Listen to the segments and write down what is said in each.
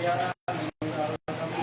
kalayaan ngayong araw na kami.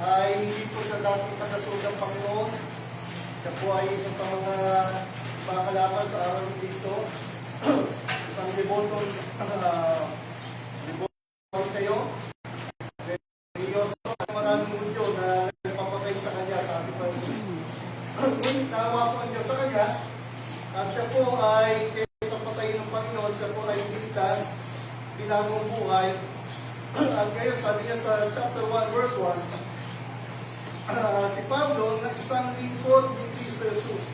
Ay hindi po sa dating tagasod ng Panginoon. Siya po ay isa sa mga bakalakan sa araw ng Kristo. Isang debotong sa iyo. Religyoso at maraming mudyo na nagpapatay sa kanya sa ating Panginoon. Ngunit naawa po ang Diyos sa kanya at siya po ay kaysa patayin ng Panginoon, siya po ay ligtas, pinagong buhay. At ngayon sabi niya sa chapter 1 verse 1, si Pablo na isang lingkod ni Kristo Jesus.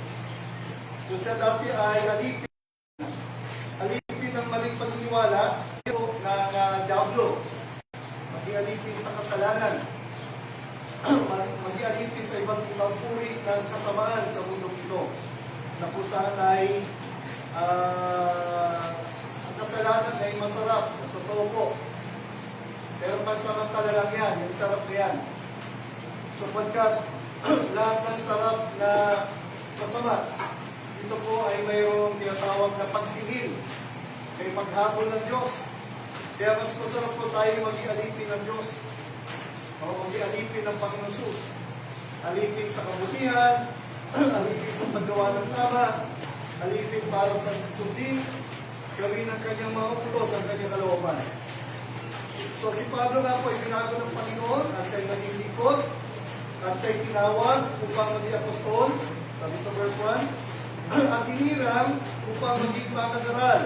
Kung siya dati ay alipin ng maling paniniwala, pero ng diablo, mag-ialipin sa kasalanan, mag-ialipin sa ibang uri ng kasamaan sa mundo ito, na kung saan ay ang kasalanan ay masarap, totoo po. Pero pansamantala lang yan, yung sarap na yan. Sapagkat lahat ng sarap na masama, ito po ay mayroong tinatawag na pagsingil, may paghabol ng Diyos. Kaya mas masarap po tayo mag-ialipin ng Diyos, o mag-ialipin ng Panginoon Jesus. Alipin sa kabutihan, alipin sa paggawa ng tama, alipin para sa sundin, gawin ang kanyang mga utos, ang kanyang kalooban. So si Pablo nga po ay binago ng Panginoon at siya'y naging likod at siya'y tinawag upang maging apostol, sabi sa verse 1, at hinirang upang maging managaral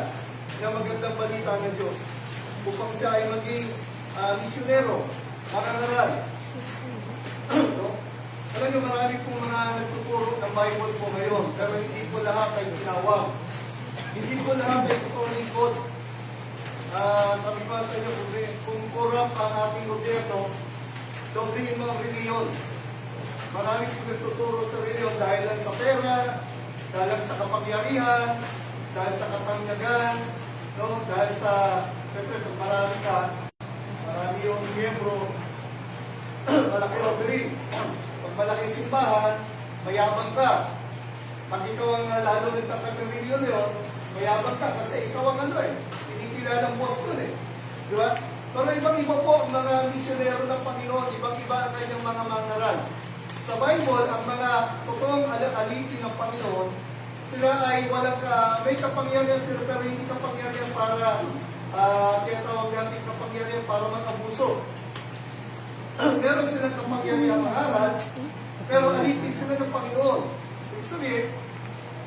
na magandang balita ng Diyos, upang siya ay maging misyonero, managaral. No? Alam niyo, marami pong mga nagtuturo ng Bible po ngayon, pero hindi po lahat ay tinawag. Hindi po lahat ay tutulikod. Sabi ko sa inyo, kung corrupt ang ating gobyerno, doblihin mo ang reliyon. Marami po nagtuturo sa reliyon dahil lang sa pera, dahil lang sa kapangyarihan, dahil sa katanyagan, no? Dahil sa, siyempre, kung marami yung miyembro, malaki offering. Pag malaki simbahan, mayabang ka. Pag ikaw ang lalo nagtatat ng reliyon yun, mayabang ka kasi ikaw ang kilalang boss ko di ba? Pero ibang-iba po ang mga misyonero ng Panginoon, ibang-iba ang kanyang mga mangaral. Sa Bible, ang mga totoong alipin ng Panginoon, sila ay may kapangyarihan sila, pero hindi kapangyarihan para, tinatawag natin kapangyarihan para mag-abuso. Meron silang kapangyarihan mangaral, pero alipin sila ng Panginoon. Ibig sabihin,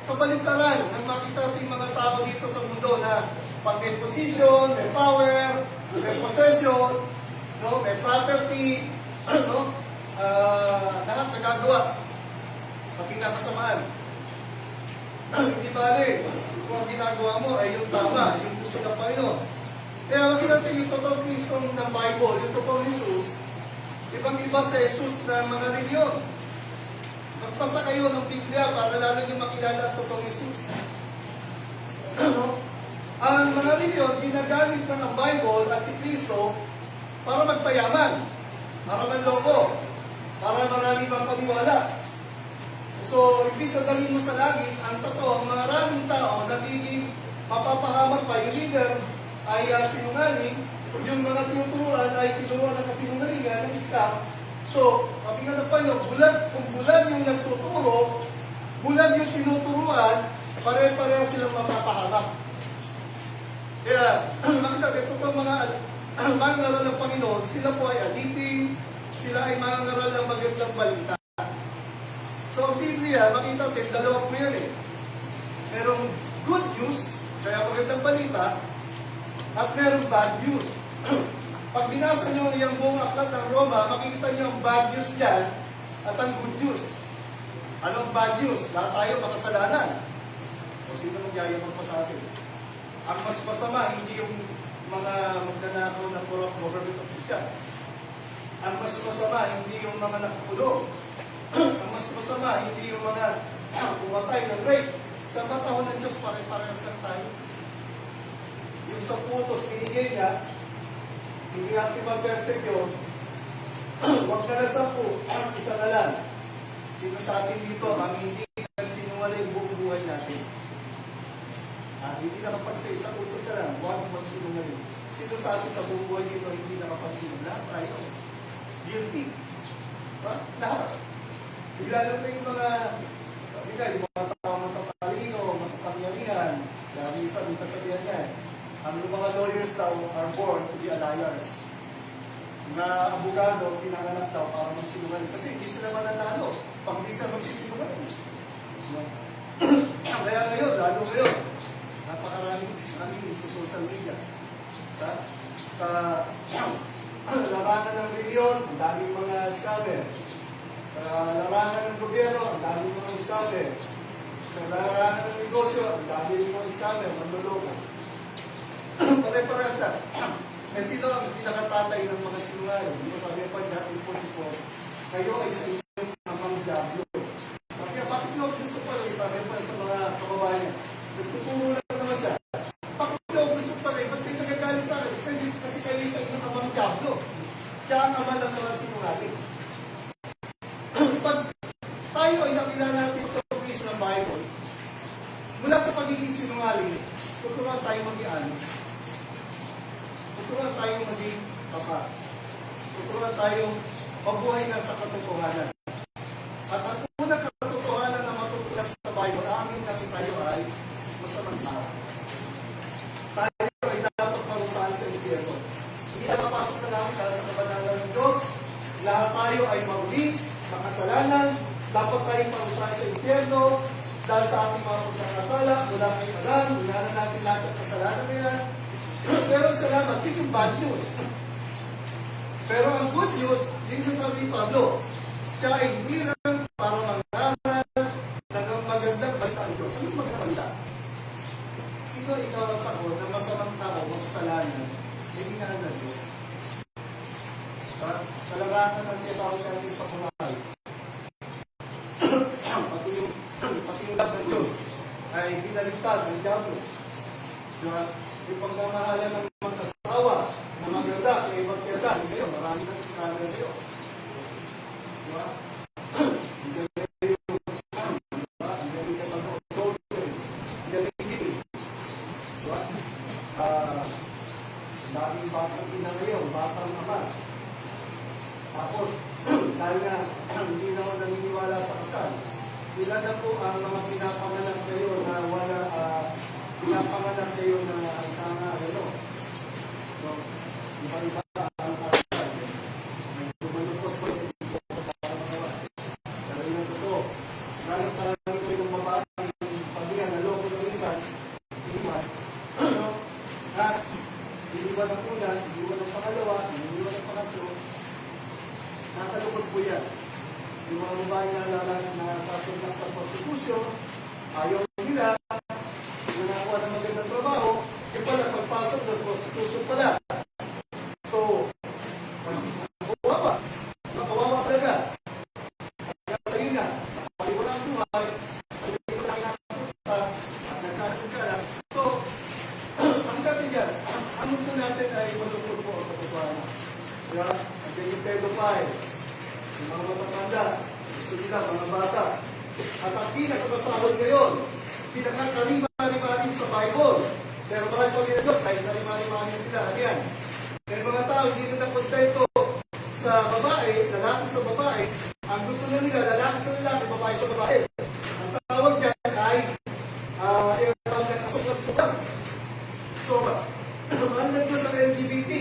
kabaligtaran ang makita natin mga tao dito sa mundo na pag may position, may power, may possession, no, may property, no, lahat na gagawa. Pag kinakasamaan. Hindi bale, kung ang ginagawa mo ay yung tama, yung gusto ng Panginoon. Kaya makita natin yung totoong Kristo ng Bible, yung totoong Jesus, ibang-iba sa Jesus na mga reliyon. Magpasa kayo ng Biblia para lalo nyo makilala ang totoong Jesus. No? Ang mga reliyon, ginagamit na ng Bible at si Kristo para magpayaman, para manloko, para marami pang paniwala. So, ibig sabihin mo sa langit, ang totoo, ang maraming tao nagiging mapapahamak pa. Yung leader ay sinungaling, yung mga tinuturuan ay tinuruan ng kasinungalingan ng staff. So, sabi nga ng Panginoon, kung bulag yung nagtuturo, bulag yung tinuturuan, pare-pareha silang mapapahamak. Kaya, makita kayo, itong mga mangaral ng Panginoon, sila po ay alipin, sila ay mangaral ng magandang balita. So, ang Biblia, makita kayo, dalawa po yan Merong good news, kaya magandang balita, at merong bad news. Pag binasa nyo yung buong aklat ng Roma, makikita nyo ang bad news dyan at ang good news. Anong bad news? Lahat tayo makasalanan. O sino magyayabang pa sa atin? Ang mas masama, hindi yung mga magnanakaw ng corrupt government official. Ang mas masama, hindi yung mga nakakulong. Ang mas masama, hindi yung mga pumatay ng rape. Sa panahon ng Diyos, pare-parehas lang tayo. Yung sa putos, binigay niya, hindi natin ma-perfect yun. Huwag na na 10, isa na lang. Sino sa atin dito ang hindi nagsinungaling buong buhay natin? Hindi nakapagsa isang utos na lang, huwag magsinungaling. Sino sa atin sa buong buhay dito hindi nakapagsinungaling? Lahat tayo. Guilty. Lahat. Lalo na yung mga tao matatalino, matapangyarihan. Dahil isa, may kasabihan niya. Ang mga lawyers daw are born to be liars. Na abogado, pinanganak daw para magsinungaling. Kasi hindi sila mananalo pag hindi sila magsisinungaling. Kaya ngayon, lalo ngayon, napakaraming sa social media. Sa larangan ng reliyon, ang daming mga scammer. Sa larangan ng gobyerno, ang daming mga scammer. Sa larangan ng negosyo, ang daming mga scammer, manloloko. Pare-parehas lang. Eh sino ang pinakatatay ng mga sinungaling? Hindi mo sabi pa niya, kayo ay sa inyo ng mga diablo. Kaya bakit nyo gusto pa rin sabi pa sa mga kababayan niya? Nagtuturo lang naman siya. Bakit nyo gusto pa rin? Ba't kayo nagagalit sa akin? Kasi kayo sa inyo ng mga diablo. Siya ang ama ng mga sinungaling. Pag tayo ay nakilala natin sa piece ng Bible, mula sa pagiging sinungaling, tuturuan tayo mag-i-honest. Tuturuan tayo maging tapat. Tuturuan tayo mabuhay na sa katotohanan. At ang unang katotohanan na matutunan sa Bible, amin natin tayo ay masamang tao. Tayo ay dapat marusahan sa impyerno. Hindi na mapasok sa langit dahil sa kabanalan ng Diyos. Lahat tayo ay mauli, makasalanan. Dapat tayong marusahan sa impyerno dahil sa ating mga pagkakasala. Wala kayong alam, inanan natin lahat ang kasalanan nila. Pero salamat, ito yung bad news. Pero ang good news, yung sasabi ni Pablo, siya ay hindi lang para mangaral ng magandang balita ng Diyos. Ano yung magandang balita? Sino ikaw at ako na masamang tao, makasalanan, hindi nga ng Diyos? Sa larangan ng tinatawag natin sa pamahal, pati yung love ng Diyos ay binaligtad ng Diablo. Yung pagmamahalan ng mag-asawa, ng maganda, kay magkada, hindi kayo, marami ng iskala kayo. Diba? Hindi kayo, ang galing sa pag-adultery, ang galing hindi. Diba? Daming batang ina ngayon, batang ama. Tapos, dahil nga, hindi na ako naniniwala sa kasal, ilan na po ang mga pinapanganak kayo na wala, pinapanganak kayo na ang tanga, ano? So, iba-iba ang kasal. Tumalupot po yung para magawa. Pero yun ang totoo. Lalo parang ko yung babaeng pagdiyan na loko ng minsan, iniwan. Iniwan ang una, iniwan ang pangalawa, iniwan ang pangatlo. Nakalukot po yan. Yung mga babae na sasunod sa prostitution, ayaw nila, nakuha ng magandang trabaho, e pala, pagpasok ng prostitution pala. So, kawawa. Kawawa talaga. Kaya sa'yo na, paliwala ang buhay, hindi ko lang napunta, at nagkakaroon ka lang. So, ang dati yan, ang mundo natin ay masukod po ang katotohanan. Kaya, ang yung pedophile, yung mga matatanda, gusto nila, mga bata. At ang pinakabasahon ngayon, pinakakarima-rima-rim sa Bible. Pero mahal ko nila Diyos, kahit karima-rima-rim sila. Ano yan? Kaya mga tao, hindi na kontento sa babae, lalaki sa babae. Ang gusto na nila, lalaki sa lalaki, babae sa babae. Ang tawag dyan ay, asukal-sukal. So, mahal na Diyos sa LGBT.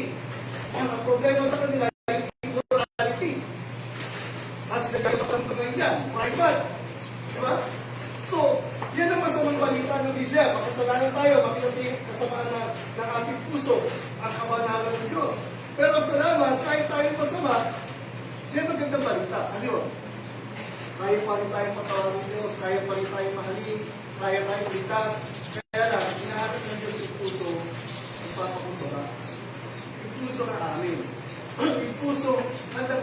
Ang problema sa kanila, private. Diba? So, yan ang masamang balita ng Biblia. Makasalanan tayo, makitating kasamaan ng ating puso ang kabanalan ng Diyos. Pero salamat, kahit tayo masama, yan magandang balita. Ano yun? Kaya pa rin tayong patawarin ng Diyos, kaya pa rin tayong mahalin, kaya tayong ligtas. Kaya lang, hinahanap ng Diyos yung puso, ang papakumbara. Yung puso na amin. Yung puso, handa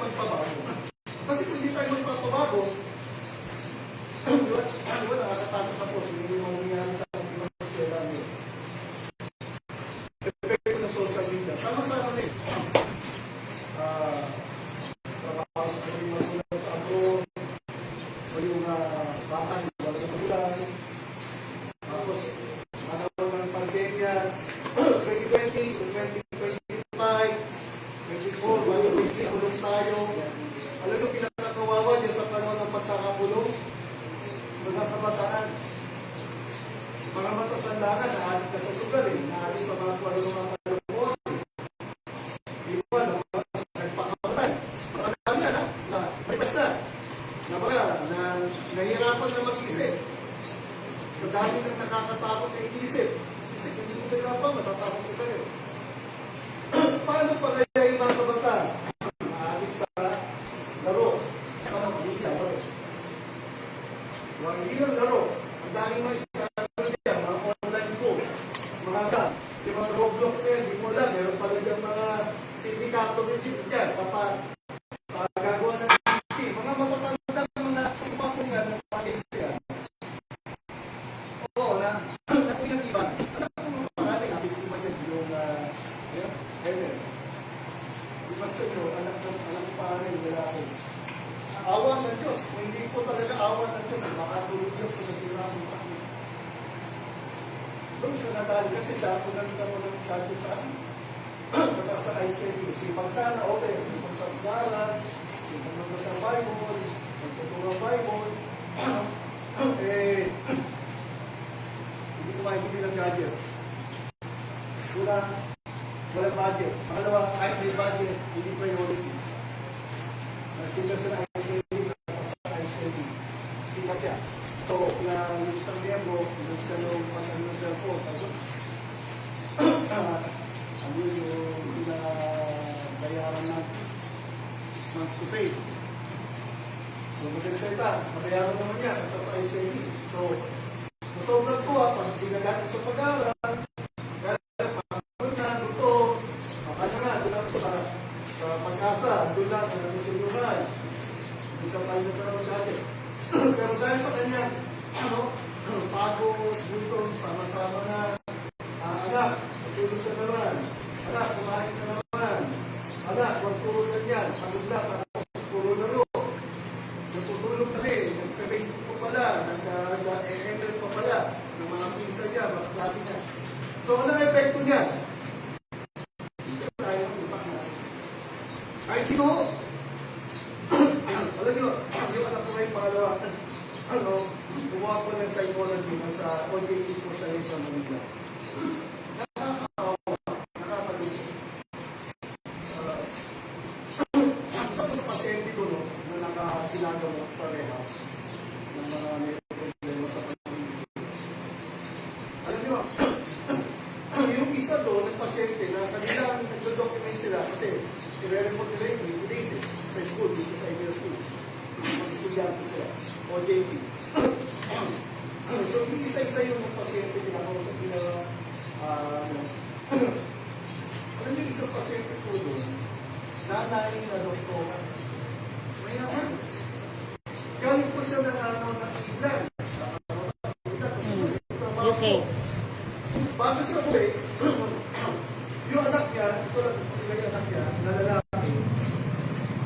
nahihirapan na mag-isip. Sa dami ng nakakatakot na iisip. Isip, hindi mo nagapang, matatakot ko kayo. Paano pa kaya yung mga kabataan? Maaalik sa laro. Hindi laro. Hindi lang laro. Ang daming mga mga online ko, yung mga Roblox yan, di mo lang, meron pala yung mga sindikato rin dyan, gagawa ng PC, mga matatandang mga sipapong yan, ng mga PC yan. Oo, naku yung iba. Alam ko mga pangaling, abiktima yan, yung, Ever. Ibang sa inyo, anak ko pangaling, wala ko. Awa ng Diyos, kung hindi po talaga awa ng Diyos, makatulog yun sa nasira ng pati. Doon sa Natal, kasi siya, kung nagkita mo ng gadget sa akin, pagka sa ice cream, sipag sana, okay, sipag sa pagkaran, sipag mo sa Bible, magtuturo ng Bible, hindi ko maibigay ng gadget. Walang budget. Pangalawa, kahit may budget, hindi priority. Nagtigas sa ice cream, sa ice cream, sipag siya. So, yung isang miyembro, yung sa loob ng cellphone, ano yung pinabayaran na 6 months to pay. So, magsalita, mabayaran naman yan, ito sa ICD. So, masobrang ko pag sinagat sa pag-aaral, sa pag-asa, doon lang, nasusunan. Isa tayo na karoon dati. Pero dahil sa kanya, pagod, buton, sama-sama na, anak, matulog ka naman, anak, kumain ka naman, anak, huwag puro ganyan, pagod na, puro laro, natutulog na rin, nagka-Facebook pa pala, nagka-email pa pala, ng mga pinsa niya, mga klase niya. So, ano ang epekto niya? Kahit sino, alam nyo, yung anak ko ngayon pangalawa, kumuha ko ng psychology sa OJT ko sa Lisa Manila. Nakakatawa. Isa ko sa pasyente ko, na nakasinagawa sa rehab, ng mga may problema sa pag-iisip. Alam nyo, yung isa doon, ng pasyente, na kanilang nagdodocument sila kasi i-report nila yung days sa school, dito sa ideal school. Mag-estudyante sila, OJT. So, isa-isa yung pasyente pinakausap nila, alam niyo, isang pasyente po doon, nanay na doktora. May naman. Galing po siya ng England. UK. Bago siya po yung anak niya, ito lang, yung anak niya, na lalaki,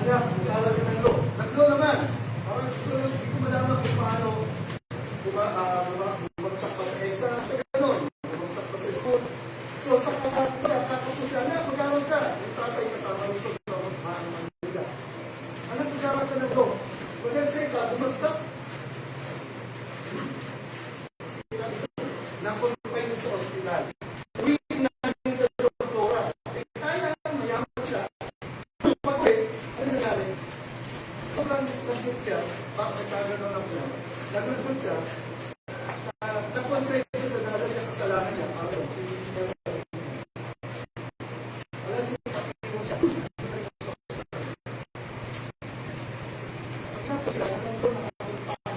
anak, mag-aaral ka ng law. Nag-law naman. Parang hindi ko malaman kung paano bumagsak pa sa exam, sa gano'n. Bumagsak pa sa school. So, sa kakapos ko siya, anak, mag-aaral ka. Yung tatay kasama nito sa Manila. Anak, mag-aaral ka ng law. Pag-aaral ka, bumagsak. Napunpay mo sa hospital. Nagulpot siya, na-conscious siya sa dahil niya kasalanan niya. Alam niyo, pati mo siya. Pagkakos siya, alam ko nakapagpapag.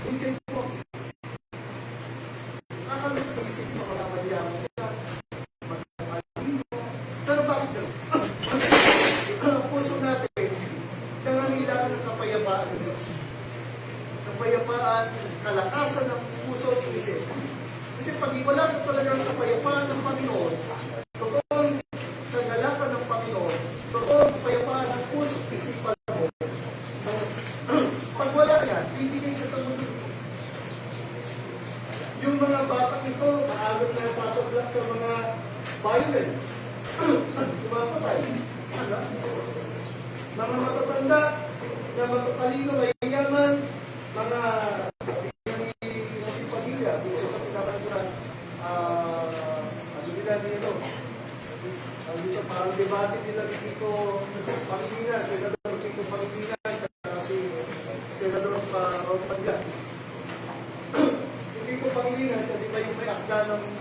Hindi po. Nakakamit ang isip mo, makapagya mo. Pero bakit doon? Ang puso natin, nangangailangan ng kapayapaan ng Diyos. Kapayapaan, kalakasan ng puso at isip. Kasi pag wala ka talagang kapayapaan ng Panginoon, totoong kagalakan ng Panginoon, totoong kapayapaan ng puso at isipan mo, pag wala yan, bibigay ka sa mundo. Yung mga batang ito, naagad na sasablak sa mga violence. Tumapatay. Mga matatanda, na matatalino, mayayaman, mga sabi ni Pagila, isa sa pinakaturan, ano nila dito? Dito, parang debate nila dito Pangilinan, Senador Tito Pangilinan, si nagdala ng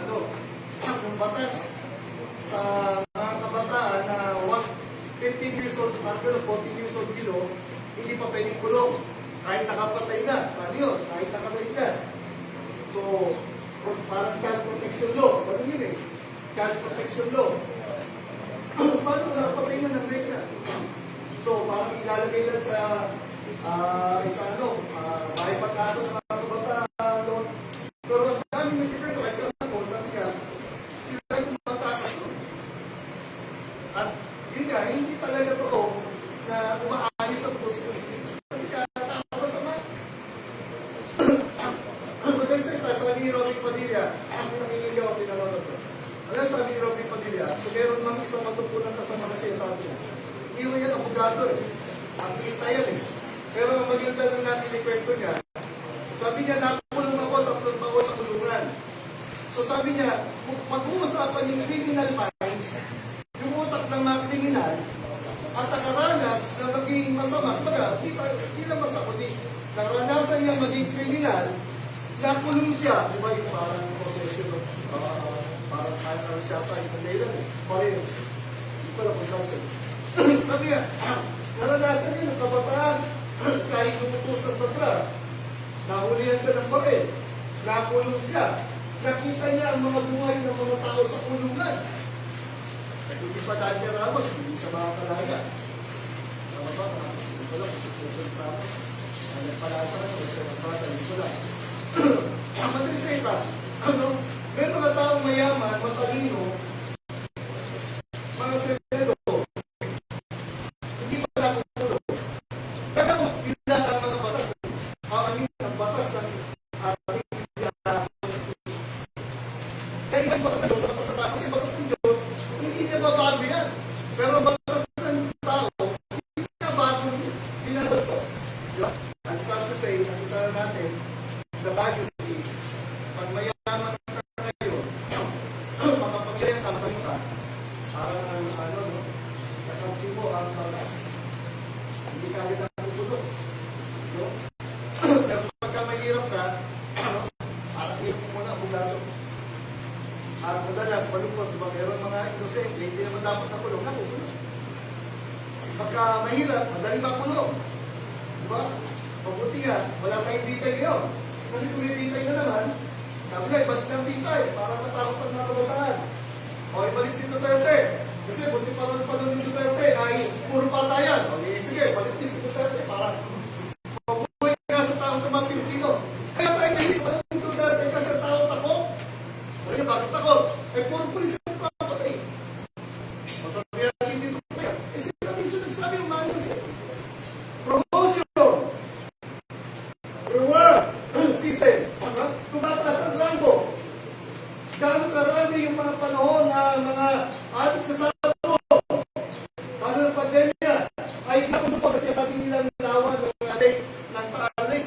ng batas sa mga kabataan na 15 years old, 14 years old below, hindi pa pwedeng kulong. Kahit nakapatay na, paano yun? Kahit nakapatay na. So, parang child protection law. Ano yun eh? Child protection law. Paano kung nakapatay na ng bigla? So, parang ilalagay na sa bahay pag-asa ng mga kabataan doon. Pero ang dami may different kahit ako, sabi niya, sila yung mga takas doon. At yun nga, hindi talaga to na umaayos ang puso ko isip. Kasi katao ko sa mga. Maganda sa ito, sabi ni Robin Padilla, ang pinakingin ko, pinanood ko. Alam, sabi ni Robin Padilla, so meron mang isang matupunan kasama kasi sabi niya, hindi mo yan abogado eh. Artista yan eh. Pero ang maganda ng natin ikwento niya, sabi niya, nakulong ako 3 taon sa kulungan. So sabi niya, pag-uusapan yung criminal minds, yung utak ng mga kriminal, at nakaranas na maging masama, hindi lang masama, naranasan niya maging kriminal, nakulong siya, di ba yung parang possession of, parang kaya siya tayo ng nailan eh, parang, hindi pala possession. Sabi niya, naranasan niya ng kabataan, siya ay lumutusan sa drugs, nahuli na siya ng baril, nakulong siya, nakita niya ang mga buhay ng mga tao sa kulungan. At hindi pa Daniel Ramos, hindi siya makakalaya. Tama ba? Hindi ko lang, kasi Quezon Ramos, nagpalasa na, kasi siya magpata, hindi ko lang. Matay sa iba, may mga taong mayaman, matalino, mga senador, hindi pa nakukulong. Kaya mo, yun na ang mga batas. Ang batas ng kaya ibang batas ng Diyos, kasi batas ng Diyos, hindi niya babago yan. Pero batas ng tao, hindi niya bago pinanod ko. And sad to say, nakita na natin, the bad news is, pag mayaman ka ngayon, makapagyayang kampay ka, parang nakampi mo ang batas. Hindi ka rin nakapulong. Pero pagka mahirap ka, parang hirap mo muna abogado. At madalas, malungkot, diba, meron mga inosente, hindi naman dapat nakulong, nakulong. Pagka mahirap, madali makulong. Diba? Mabuti nga, wala tayong bitay ngayon. Kasi kung may bitay na naman, sabi nga, ibalik ng bitay para matakot ang mga kabataan. O, ibalik si Duterte. Kasi buti pa rin pa doon ni Duterte ay puro patayan. O, sige, balik din si Duterte para mabuhay nga sa taong mga Pilipino. Kaya tayo nahihipon ng Duterte kasi sa taong takot. Ano yung bakit takot? Eh, puro pulis ang papatay. O, sabi natin dito pa yan. Eh, sila mismo nagsabi yung manos eh. Promotion! Reward! System! Tumatras ang rango. Gano'ng karami yung mga panahon na mga ating sasalo. Lalo ng pandemya, ay nakulo pa kasi sabi nilang lawan ng adik ng taalik.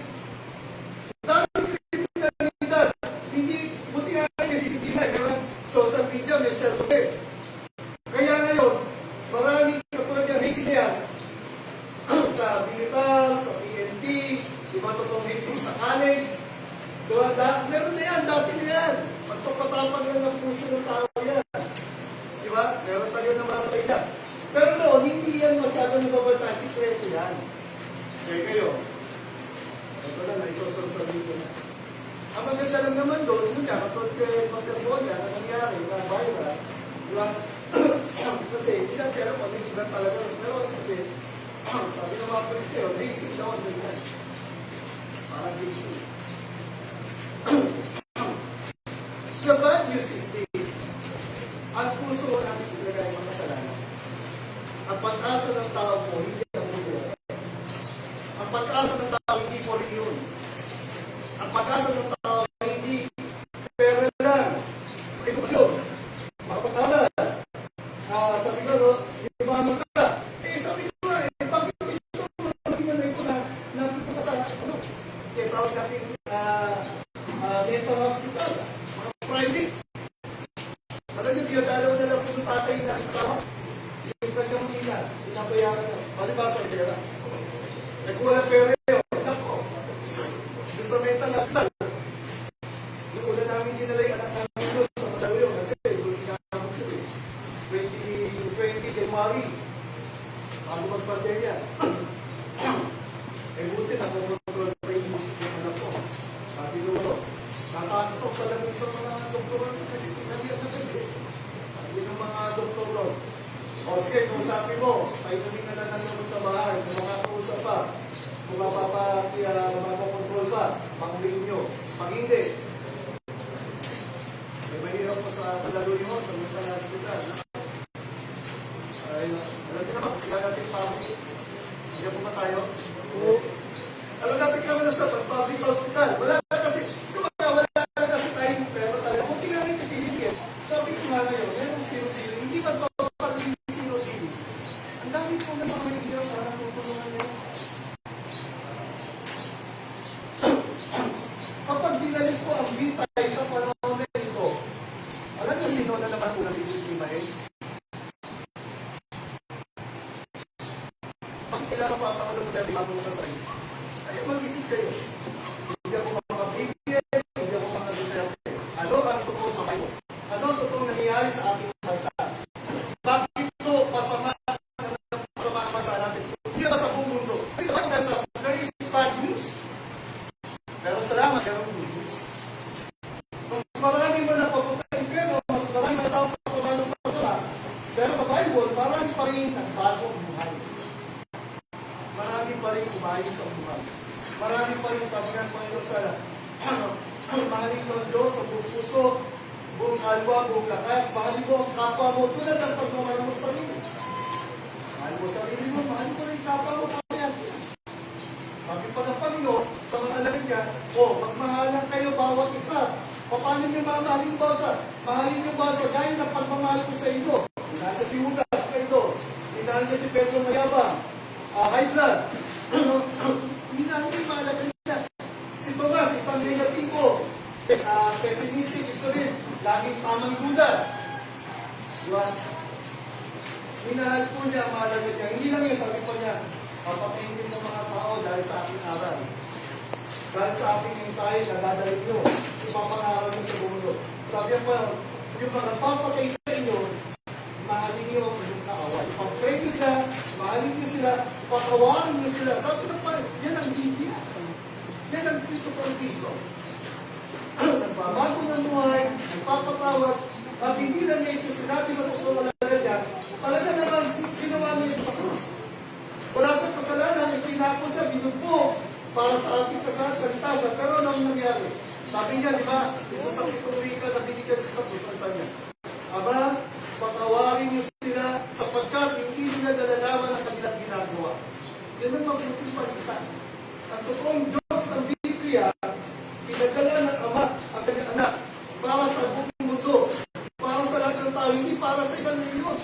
Dahil kriminalidad, hindi, buti nga may CCTV, may social media, may cellphone. Kaya ngayon, maraming katulad yung hazing yan, sa militar, sa PNP, iba totoong hazing sa college, meron na yan, dati na yan. Magpapatapag lang ng puso ng tao yan. Diba? Meron tayo ng mga kailan. Pero noon, hindi yan masyadong nababalta. Sikreto yan. Kaya kayo, ito lang, naisosorsorin ko na. Ang maganda lang naman doon, yun nga, katulad kay Materbonia, na nangyari, na viral, diba? Kasi, hindi na pero pag-ibig talaga. Pero ang sabihin, sabi ng mga Kristyo, basic daw ang ganyan. Parang basic. The bad news is this. Ang puso natin ilagay mga kasalanan. Ang pag-asa ng tao po, hindi ang mundo. Ang pag-asa ng tao, hindi po rin yun. Ang pag-asa ng tao, hindi pera lang. Edukasyon. Makapagkalan. Sabi ko, no, yumaman ka. Eh, sabi ko nga, bakit ito, magiging na ito na napipagkasala. Kaya proud natin, mental hospital. Private. Talagang pinadalaw na lang kung tatay na kasama. Yung kanyang ina, pinabayaran na. Palibasa, pera. Nagkulang pera yun. bago mag-pandemya. Eh buti nakakontrol pa yung isip ng anak ko. Sabi ko, natatakot talaga sa mga doktor kasi tinalihan na kasi. Sabi ng mga doktor ron. O sige, kung sabi mo, tayo sabi na nanonood sa bahay, kung makakausap pa, kung mapakontrol pa, makuliin nyo. Pag hindi, may mahirap po sa palaluin mo sa mental hospital. Ay, alam niyo naman, kasi natin public. Hindi po ba tayo? Alam natin kami na sa public hospital. Wala na kasi, wala na kasi tayong pera talaga. Kung tingnan rin pipiliin, sabi ko nga ngayon, merong zero dealing. Hindi ba ito pag-ibig zero dealing? Ang dami po na mga mahirap para tutulungan nyo. Kapag binalik po ang bitay sa panahon na ito, alam niyo sino na naman po nabibigimay? Pag kailangan pa ang mga tayo bago sa sarili, ay mag-isip kayo. Hindi ako makabigyan, hindi ako makabigyan. Ano ang totoo sa kayo? Ano ang totoo nangyayari sa ating bansa? Bakit ito pasama ang bansa natin? Hindi ba sa buong mundo? Kasi bakit nasa there is bad news? Pero salamat, meron good news. Mas marami mo na papunta pero mas marami na tao pasama ng pasama. Pero sa Bible, marami pa rin nagbagong buhay. Marami pa rin umayos ang buhay. Marami pa rin sabi ng Panginoon sana, mahalin mo ang Diyos sa buong puso, buong kalwa, buong lakas, mahalin mo ang kapwa mo tulad ng pagmamahal mo sa sarili. Mahal mo sarili mo, mahal mo rin kapwa mo, parehas yan. Sabi pa ng Panginoon, sa mga alam niya, magmahalan kayo bawat isa. Paano niyo mamahalin yung bawat isa? Mahalin yung bawat isa, gaya ng pagmamahal ko sa inyo. Minahal niya si Judas sa ito. Minahal niya si Pedro Mayabang. High blood. Minahal niya yung mahalaga niya. Si Tomas, isang negatibo. Pessimistic, ibig laging tamang gulat. Diba? Minahal po niya ang mahalaga niya. Hindi lang yun, sabi po niya, papatayin din ng mga tao dahil sa aking aral. Dahil sa aking mensahe na dadalhin nyo, ipapangaral nyo sa mundo. Sabi niya po, yung mga papatay sa inyo, mahalin nyo ang inyong kaaway. Ipag-pray nyo sila, mahalin nyo sila, patawarin nyo sila. Sabi na pa, yan ang Biblia. Yan ang Kristo ng Kristo. Nagbabago ng buhay, nagpapatawad, at hindi lang niya ito sinabi sa totoo na niya, talaga naman ginawa niya ito sa krus. Wala sa kasalanan, itinako siya, binupo para sa ating kaligtasan. Pero anong nangyari? Sabi niya, di ba, isa sa pitong ka na binigyan siya sa krus niya. Aba, patawarin niyo sila sapagkat hindi nila nalalaman ang kanilang ginagawa. Yan ang mabuting palitan. Ang totoong Diyos ng Biblia, pinagdala ng Ama ang kanyang anak para sa buong mundo, para sa lahat ng tao, hindi para sa isang milyon.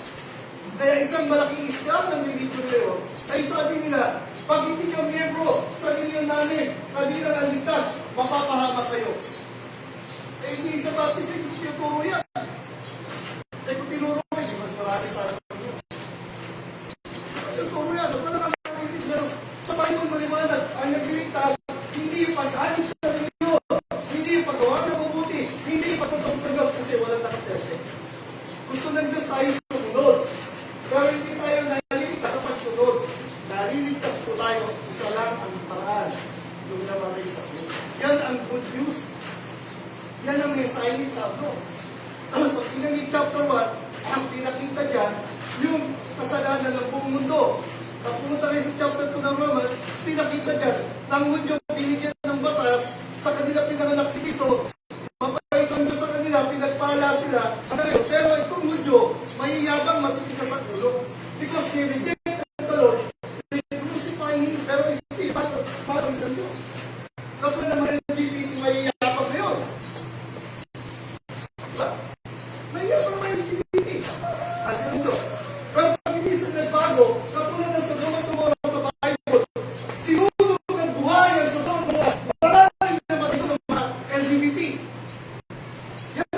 Kaya isang malaking iskal ng religion ngayon ay sabi nila, pag hindi ka miyembro sa milyon namin, kabilang ang ligtas, mapapahamak kayo. Eh hindi sa baptist, hindi tinuturo yan. Eh kung tinuro ko, hindi mas marami sa akin. Tinuturo yan, wala ka sa Bible maliwanag, ang nagliligtas, hindi yung pag-alit sa religion, hindi yung paggawa ng mabuti, hindi yung pagsasawag sa Diyos kasi walang nakaperte. Gusto ng Diyos tayo sumunod. Pero hindi tayo naliligtas sa pagsunod. Naliligtas po tayo, isa lang ang paraan yung namatay sa Diyos. Yan ang good news. Yan ang mensahe ni Pablo. Pag pinagin chapter 1, ang pinakita dyan, yung kasalanan ng buong mundo. Pag pumunta rin sa chapter 2 ng Romans, pinakita dyan, ng Hudyo binigyan ng batas, sa kanila pinanganak si Cristo, mabait ang Diyos sa kanila, pinagpala sila, pero itong Hudyo, mayayabang matitikas sa ulo. Because they rejected the Lord, they crucify Him, pero still, parang sa Diyos. Kapag naman yung LGBT, mayayabang na yun. Mayayabang naman yung LGBT. Kasi ng Diyos. Pero pag hindi sa nagbago, kapag na sa Doma tumora sa Bible, sinunog ang buhay ang sa Doma, maraming na matito ng mga LGBT. Yan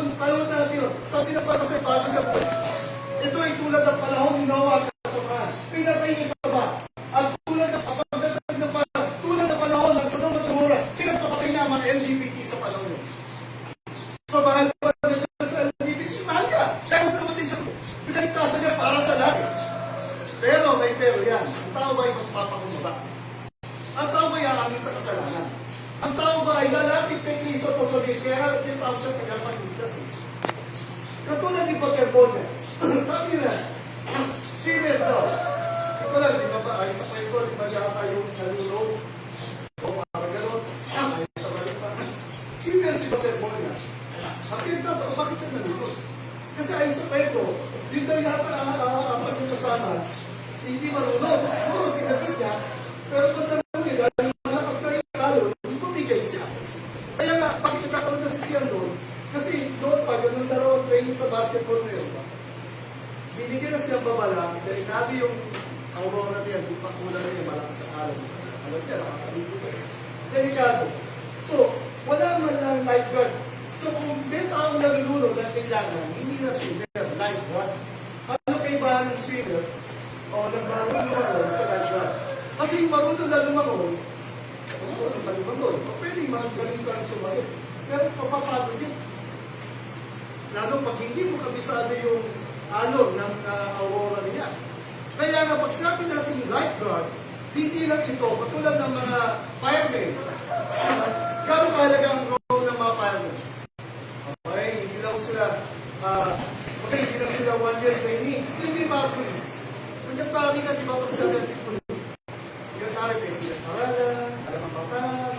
ang talong natin. Sabi na para sa bago sa buhay. Ito ay tulad ng panahon ni Noah pero yan. Ang tao ba ay magpapakumbaba? Ang tao ba ay aamin sa kasalanan? Ang tao ba ay lalapit kay Kristo sa sabihin? Kaya si Pao siya tagapagligtas eh. Katulad ni Pater Bonner. Sabi nila, sinner daw. Ito lang, di ba ba? Ay sa kwento, di ba yata yung nalulog? O parang gano'n. Ay sa balik pa. Sinner si Pater Bonner. Ang pinagtato, bakit siya nalulog? Kasi ay sa kwento, di daw yata ang kasama, hindi marunong. Siguro sinagit niya, pero kung tanong niya, dahil malakas na yung talo, hindi bumigay siya. Kaya nga, bakit nagkakaroon na siya doon? Kasi doon pa, ganun na raw training sa basketball meron pa. Binigyan na siyang babala, delikado yung aurora niya, di pa kulang na niya, malakas ang alam. Alam niya, nakakaligo ko. Delikado. So, wala man lang lifeguard. So, kung may taong nalulunod na kailangan, hindi na swimmer, lifeguard. Ano kaibahan ng swimmer o nagmarunong lumangon sa lifeguard? Kasi yung marunong na lumangon, marunong ka lumangon. O pwedeng magaling ka ang sumalit. Pero papapagod yun. Lalo pag hindi mo kabisado yung alon ng aurora niya. Kaya nga pag sabi natin yung lifeguard, hindi lang ito, patulad ng mga firemen. Gano'ng kahalaga ang role ng mga firemen? Okay, hindi lang sila, hindi lang sila 1 year training. Hindi mga police. Kung yung pari ka, di ba pag sabi natin police? Yung pari, may pinag-aralan, alam ang batas,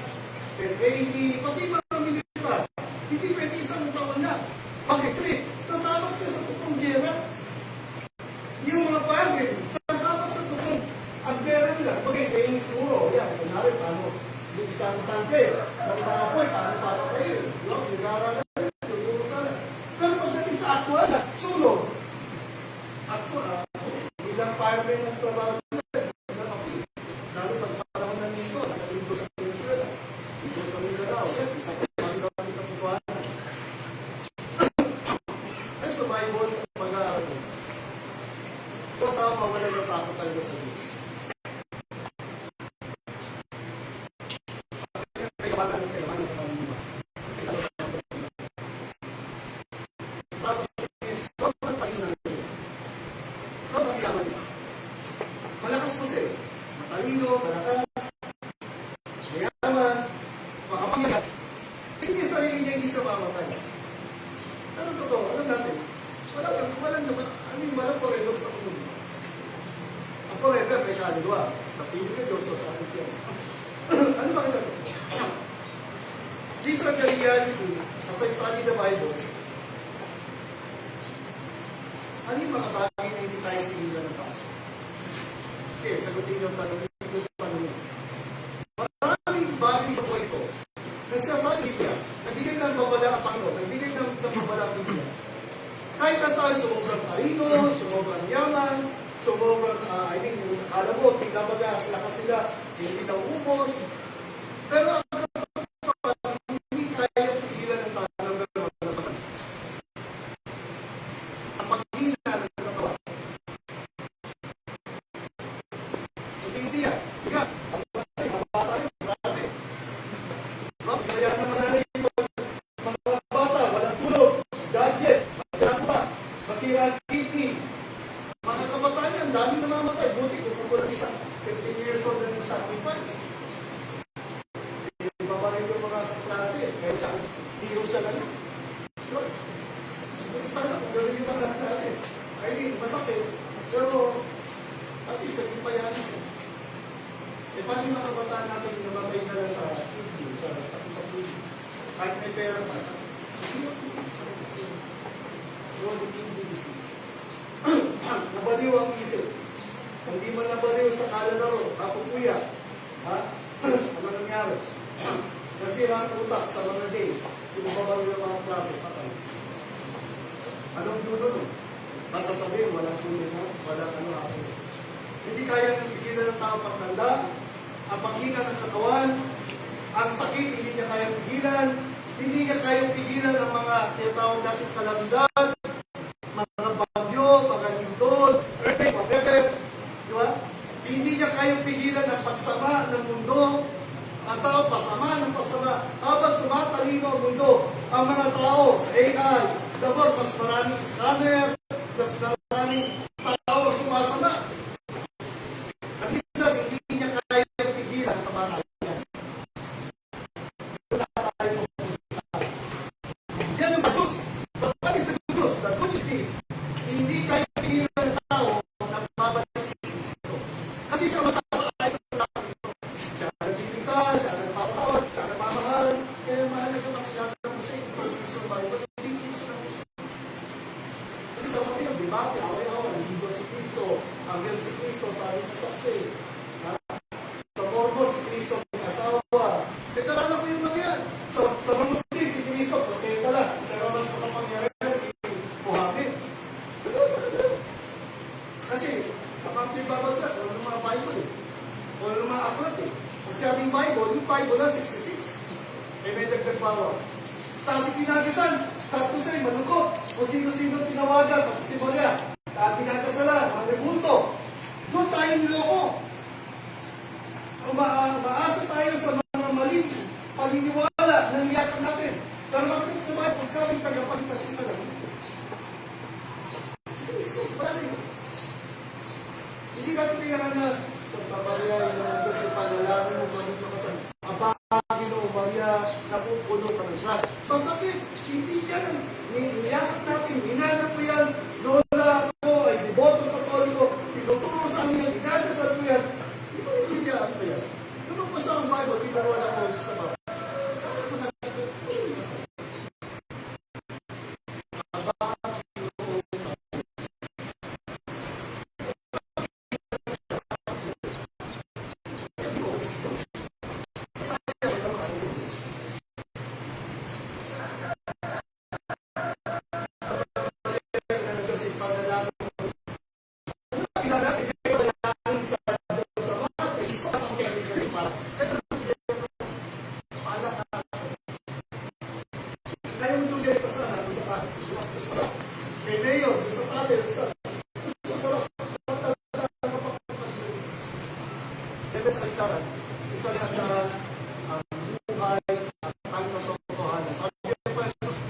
PNAD, pati mga militar. Hindi pwede isang taon na. Bakit? Kasi kasama siya sa totoong gera. Yung mga firemen, kasama sa totoong ang gera nila. Okay, kaya siguro, yan, kunwari, paano? Yung isang tangke, ng mga apoy, paano papatayin? Nag-aaral pero pagdating sa actual, sulong. Bilang fireman ng trabaho nila, lalo pagpapalawang ng linggo, nakalinggo sa Venezuela, linggo sa Mindanao, isang pagpapalawang ng kapukuhanan. Ay sumaybol sa pag-aaral mo. Ito tao mawala ng takot talaga sa Diyos. Malakas po siya. Matalino, malakas, mayaman, makapangyag. Hindi sarili niya, hindi sa mamatay. Pero totoo, alam natin, walang forever sa mundo. Ang forever may kaluluwa. Sa piling ka Diyos o sa ating yan. Ano ba kita? These are the reality. As I study the Bible, ano yung mga bagay na hindi tayo pinilan ng tao? Okay, sagutin yung tanong. Maraming bagay sa buhay ito. Nagsasabi niya, nagbigay ng babala ang Panginoon, nagbigay ng babala ang Biblia. Kahit ang tao sumobra talino, sobrang yaman, sobrang, alam mo, tingnabaga, lakas sila, hindi na umos. Pero hindi kaya pigilan ng tao ng gano'n. Ang paghina ng katawan. Hindi yan. Higa, ang masay, mabata rin, marami. Kaya naman na rin mga bata, walang tulog, gadget, masira pa, masira ang kidney. Mga kabataan yan, dami na mamatay. Buti kung kulang isang 15 years old na yung sacrifice. Iba pa rin yung mga klase. Kaya siya, hero siya na yun. Yun. Sana kung gano'n yung mga natin. I mean, masakit. Pero, at least, naging payanis. Paano yung mga kabataan natin yung namatay na lang sa kidney, sa kidney. Kahit may pera pa, sa chronic kidney disease. Nabaliw ang isip. Hindi man nabaliw sa kalalaro, kapupuya. Ha? Ano nangyari? Nasira ang utak sa mga days. Yung babaliw ng mga klase, patay. Anong dulo nun? Masasabihin, walang tuloy na, walang ako. Hindi kaya ng pigilan ng tao pagtanda, ang paghina ng katawan, ang sakit, hindi niya kaya pigilan, hindi niya kaya pigilan ang mga tinatawag natin kalamidad, mga bagyo, mga lindol, earthquake, whatever. Di ba? Hindi niya kaya pigilan ang pagsama ng mundo. Ang tao, pasama ng pasama. Habang tumatalino ang mundo, ang mga tao sa AI, dapat mas maraming scammer, mas maraming tao sumasama. si Kristo, sabi ng saksi. Ha? Sa Mormon, si Kristo may asawa. Teka lang ko yung mga yan. Sa mga Muslim, si Kristo, proteta lang. Pero mas makapangyarihan si Muhammad. Pero sa kanila. Kasi, ang pagbabasa, wala ng mga Bible eh. Wala ng mga aklat eh. Pag sabing Bible, yung Bible na 66. May dagdag bawas. Sa ating pinagasan, sa kusay, malungkot. Kung sino-sino tinawagan, pati si Maria. Sa ating pinagasalan, mga nabunto. Doon tayo niloko. Maasa tayo sa mga maling paniniwala na niyakap natin. Pero makikita sa Bible, kung sabing tagapagtas isa lang. Si Kristo, balik. Hindi natin kailangan na sa paparya yung kasi panalangin mo ganito kasan. Panginoon Maria, napupuno ka ng trust. Masakit, hindi yan. Niyakap natin, minanap ko yan. Lola ko ay deboto katoliko. Tinuturo sa amin yan, inadasal ko yan. Di ba yung biniyaan ko yan? Nung magpasa ang Bible, tinaruan ako sa Bible. Isa lang ang buhay at ang katotohanan. Sabi niya pa,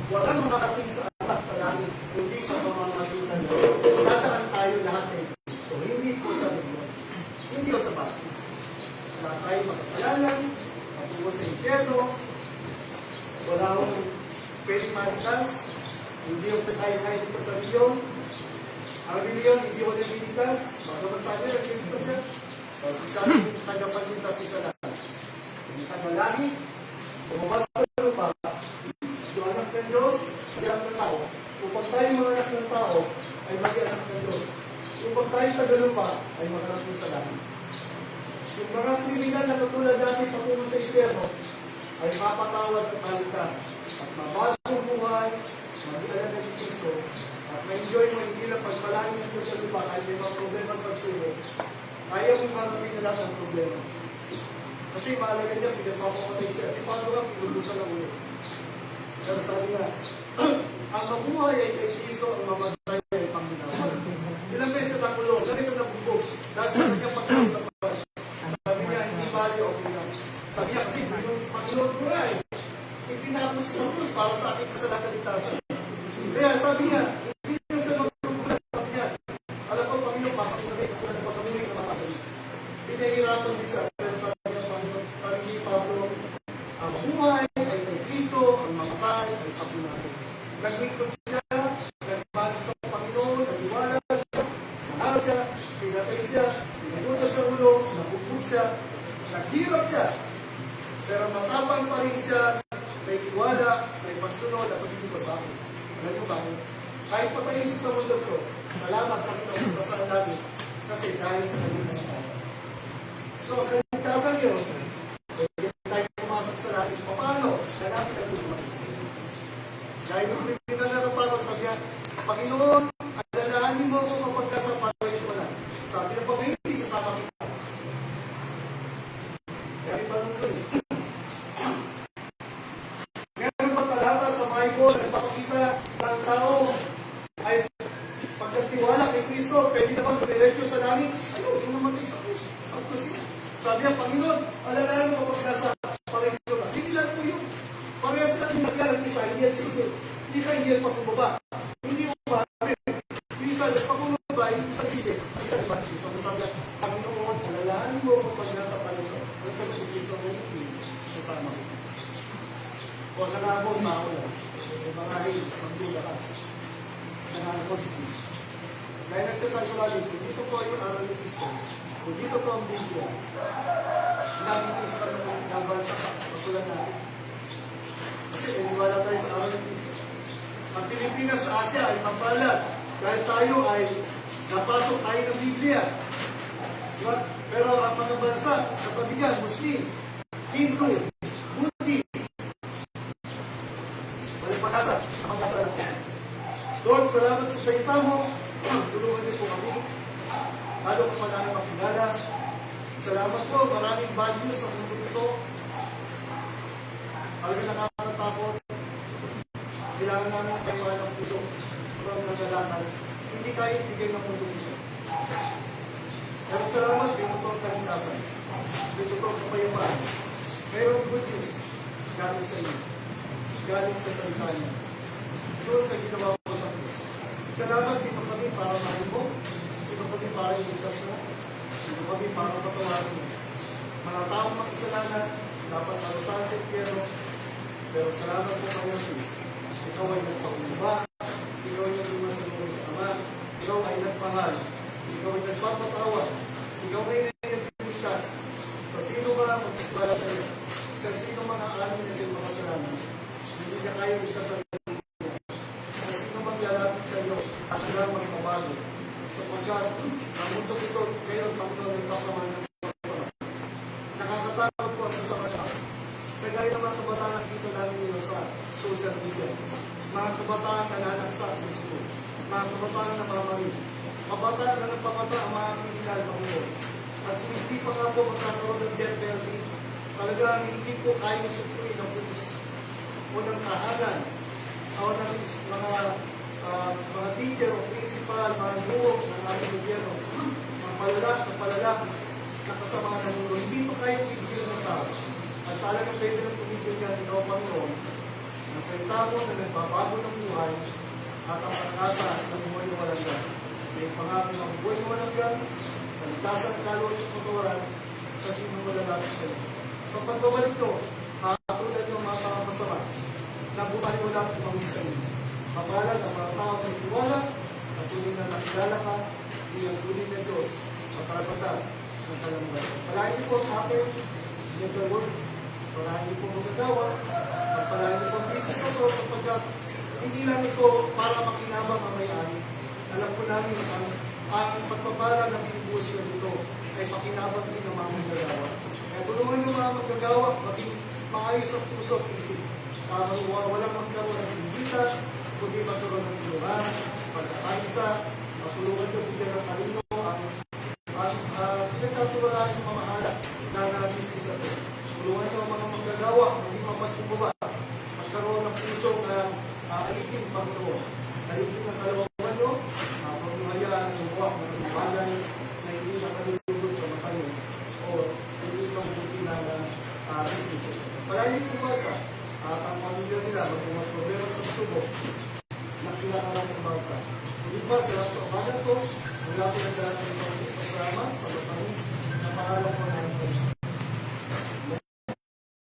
walang makarating sa atak sa langit, kundi sa pamamagitan niya. Dadaan tayo lahat kay Kristo. Hindi po sa Lord. Hindi po sa baptis. Wala tayo makasalanan, patungo sa impyerno, wala akong pwedeng malikas, hindi yung tayo kahit ito sa reliyon. Ang reliyon, hindi ko nililigtas. Bago magsabi, nililigtas yan. Pag sabi ng tagapagligtas isa lang, yung tagalangit, bumabas sa lupa, yung anak ng Diyos, anak ng tao. Upang tayo mga anak ng tao, ay maging anak ng Diyos. Upang tayo tagalupa, ay maghanap sa langit. Yung mga kriminal na katulad natin patungo sa impyerno, ay mapatawad at maligtas. At mabagong buhay, mag-alala ng Kristo, at ma-enjoy mo hindi lang pagpalangin ng Diyos sa lupa, kahit may mga problema at pagsubok. Kaya mong marami na lang ang problema. Kasi mahalaga niya, pinagpapapatay siya. Si Pablo nga, pinulutan ng ulo. Pero sabi nga, ang mabuhay ay kay Kristo, ang mamatay ay Panginoon. Ilang beses ang ulo, ilang beses ang nabugbog. Dahil sa kanyang pagkakas sa pagkakas. Sabi niya, hindi bali o pinag. Sabi niya, kasi yung Panginoon ko nga eh. Ipinapos sa krus para sa aking kasalanan kaligtasan. Kaya sabi niya, hindi niya sa magkukulat. Sabi niya, alam ko, Panginoon, makakasinabi ako na pagkamuhin na makasal. Pinahirapan din sa pero sabi niya, Panginoon, sabi ni Pablo, ang buhay ay kay Kristo, ang mamatay ay Pablo natin. Nagwintog siya, nagmasa sa Panginoon, nagwala siya, nanalo siya, pinatay siya, pinapunta sa ulo, nabugbog siya, naghirap siya. Pero matapang pa rin siya, may tiwala, may pagsunod, at hindi ba bakit? Alam mo bakit? Kahit patayin siya sa mundo ko, salamat Panginoon sa saan namin, kasi dahil sa kanyang kaligtasan. So, ang kaligtasan yun, pwede tayo pumasok sa langit. Paano? Kailangan tayo pumasok sa langit. Dahil nung kriminal na napapag, sabi niya, Panginoon, alalahanin mo ako kapag ka sa paraiso na. Sabi ng Panginoon, hindi sasama kita. Kaya iba nung ito eh. Meron pa talata sa Bible, nagpapakita ng tao ay pagkatiwala kay Kristo, pwede naman tumiretso sa langit. Ano, yung namatay sa krus. Sabi niya, Panginoon, alalahanin mo kapag nasa paraiso na. Hindi lang po yun. Parehas lang yung nagyalang isa, hindi yan sisi. Isa hindi yan pagkubaba. Hindi mo ba? Isa pagkubaba, isa sisi. Isa iba sisi. So, sabi niya, Panginoon, alalahanin mo kapag nasa paraiso. Ang sabi ni Kristo na hindi sasama ko. Huwag ka na akong tao lang. Marahil, magduda ka. Nangalan ko si Kristo. Kaya nagsasabi ko lagi, dito po yung aral ni Kristo. Kung dito po ang Biblia, namin tayo sa kanong nabansa ka, pagkulan natin. Kasi naniwala tayo sa aral ni Kristo. Ang Pilipinas sa Asia ay mabalat dahil tayo ay napasok tayo ng Biblia. Diba? Pero ang mga bansa, kapabigan, Muslim, Hindu, Buddhist, walang pag-asa, pag-asa lang. Lord, salamat sa salita mo. Tulungan niyo po kami. Lalo ko manang makilala. Salamat po, maraming values sa mundo ito. Talaga nakakatakot. Kailangan namin kayo ng puso. From nagalakan. Hindi kaya ibigay ng mundo ito. Pero salamat, binuto ang kaligtasan. Binuto ang kapayapaan. Mayroong good news galing sa iyo. Galing sa salita niyo. Doon sa ginawa mo sa Diyos. Salamat, sino kami para mahal mo. Sino kami para iligtas mo. Sino kami para patawarin mo. Mga taong makisalanan, dapat arusahan sa impyerno. Pero salamat po kay Jesus. Ikaw ay nagpauliba. Ikaw ay nagmasalunod sa Ama. Ikaw ay nagmahal. Ikaw ay nagpapatawad. Ikaw ay nagligtas. Sa sino ba magpapala sa iyo? Sa sino mga amin na sila makasalanan? Hindi niya kayo ligtasan. Sa sino mang lalapit sa iyo at sila magpabago. Sapagkat ang mundo ito ngayon Panginoon ay kasamaan ng masama. Nakakatakot po ang masama na. Kagaya ng mga kabataan nakita namin nyo sa social media. Mga kabataan na nanaksa sa school. Mga kabataan na mamari. Kabataan na nagpamata ang mga kriminal Panginoon. At hindi pa nga po magkakaroon ng death penalty. Talagang hindi po kayang supuin ng pulis o ng kahanan o ng mga teacher o principal, mga guro ng aming gobyerno, mga palala na kasama ng mundo. Hindi pa kayang ibigyan ng tao. At talagang pwede ng tumibigyan ikaw, Panginoon, na salita mo na nagbabago ng buhay at ang pag-asa ng buhay na walang yan. May pangako ng buhay na walang yan, kaligtasan, kaluluwa at patawaran sa sino malalapit sa iyo. Sa pagbabalik ko, katulad ng mga tao masama na buhay mo lang tumawid sa iyo. Mapalag ang mga tao na itiwala at tunay na nakilala ka bilang tunay na Diyos at karapatas ng kalamdaman. Palahin niyo po ang aking in the words, palahin niyo po magagawa at palahin niyo po ang business sa Diyos sapagkat hindi lang ito para makinabang ang may-ari. Alam ko namin ang pagpapala ng negosyo dito ay makinabang din ng mga magagawa. Kaya tulungan niyo mga magagawa, maging maayos ang puso at isip. Walang magkaroon ng pinilitan, kundi magkaroon ng tulungan, pagkakaisa, matulungan niyo bigyan ng talino,